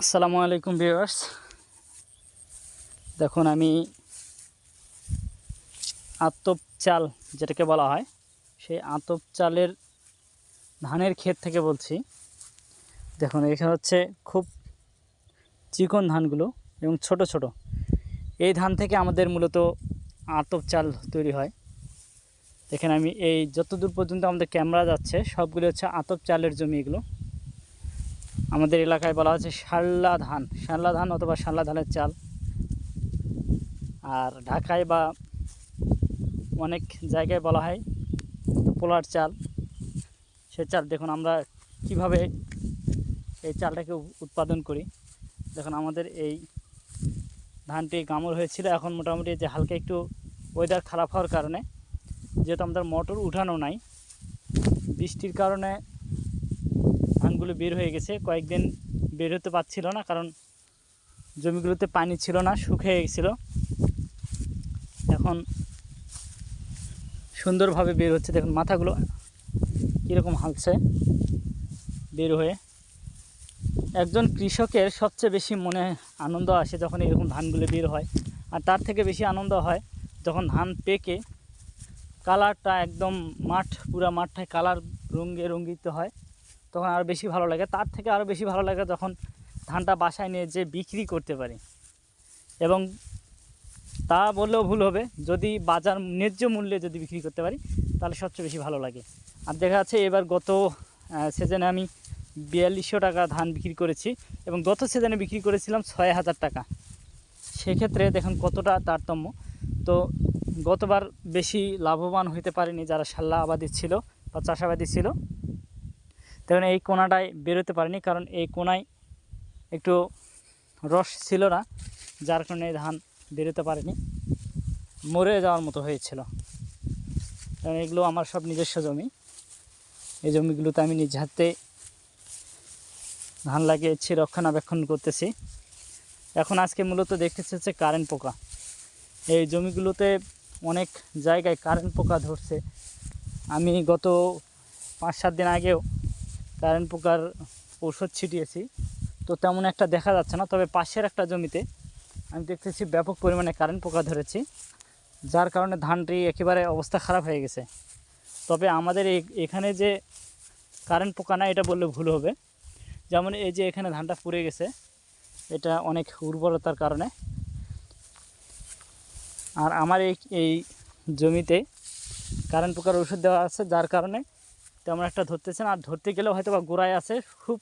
আসসালামু আলাইকুম ভিউয়ার্স। দেখুন আমি আতপ চাল যেটাকে বলা হয় সেই আতপ চালের ধানের ক্ষেত থেকে বলছি। দেখুন এখানে হচ্ছে খুব চিকন ধানগুলো এবং ছোট ছোট। এই ধান থেকে আমাদের মূলত আতপ চাল তৈরি হয়। দেখেন আমি এই যতদূর পর্যন্ত আমাদের ক্যামেরা যাচ্ছে সবগুলো হচ্ছে আতপ চালের জমি। এগুলো আমাদের এলাকায় বলা হচ্ছে শাল্লা ধান অথবা শাল্লা ধানের চাল। আর ঢাকায় বা অনেক জায়গায় বলা হয় পোলার চাল। সে চাল দেখুন আমরা কিভাবে এই চালটাকে উৎপাদন করি। দেখুন আমাদের এই ধানটি গামর হয়েছিল, এখন মোটামুটি যে হালকা একটু ওয়েদার খারাপ হওয়ার কারণে, যেহেতু আমাদের মোটর উঠানো নাই, বৃষ্টির কারণে ধানগুলো বের হয়ে গেছে। কয়েকদিন বের হতে পারছিল না, কারণ জমিগুলোতে পানি ছিল না, শুকিয়ে গেছিলো। এখন সুন্দরভাবে বের হচ্ছে। দেখুন মাথাগুলো কীরকম হালছে বের হয়ে। একজন কৃষকের সবচেয়ে বেশি মনে আনন্দ আসে যখন এরকম ধানগুলো বের হয়, আর তার থেকে বেশি আনন্দ হয় যখন ধান পেকে কালারটা একদম পুরা মাঠটায় কালার রঙ্গিত হয়, তখন আরও বেশি ভালো লাগে। তার থেকে আরও বেশি ভালো লাগে যখন ধানটা বাসায় নিয়ে যে বিক্রি করতে পারি, এবং তা বললেও ভুল হবে, যদি বাজার ন্যায্য মূল্যে যদি বিক্রি করতে পারি তাহলে সবচেয়ে বেশি ভালো লাগে। আর দেখা যাচ্ছে এবার গত সিজনে আমি 4200 টাকা ধান বিক্রি করেছি, এবং গত সিজনে বিক্রি করেছিলাম 6000 টাকা। সেক্ষেত্রে দেখুন কতটা তারতম্য। তো গতবার বেশি লাভবান হতে পারেনি যারা শাল্লা আবাদি ছিল বা চাষাবাদী ছিল। তখন এই কোনাটায় বেরোতে পারেনি, কারণ এই কোনায় একটু রস ছিল না, যার কারণে ধান বেরোতে পারেনি, মরে যাওয়ার মতো হয়েছিল। কারণ এগুলো আমার সব নিজস্ব জমি। এই জমিগুলোতে আমি নিজ হাতে ধান লাগিয়েছি, রক্ষণাবেক্ষণ করতেছি। এখন আজকে মূলত দেখতেছি হচ্ছে কারেন্ট পোকা। এই জমিগুলোতে অনেক জায়গায় কারেন্ট পোকা ধরছে। আমি গত 5-7 দিন আগেও কারেন্ট পোকার ওষুধ ছিটিয়েছি, তো তেমন একটা দেখা যাচ্ছে না। তবে পাশের একটা জমিতে আমি দেখতেছি ব্যাপক পরিমাণে কারেন্ট পোকা ধরেছি, যার কারণে ধানটি একেবারে অবস্থা খারাপ হয়ে গেছে। তবে আমাদের এখানে যে কারেন্ট পোকা না এটা বললে ভুল হবে। যেমন এই যে এখানে ধানটা পুড়ে গেছে, এটা অনেক উর্বরতার কারণে। আর আমার এই জমিতে কারেন্ট পোকার ওষুধ দেওয়া আছে, যার কারণে তেমন একটা ধরতেছে না। আর ধরতে গেলেও হয়তো বা গোড়ায় আছে, খুব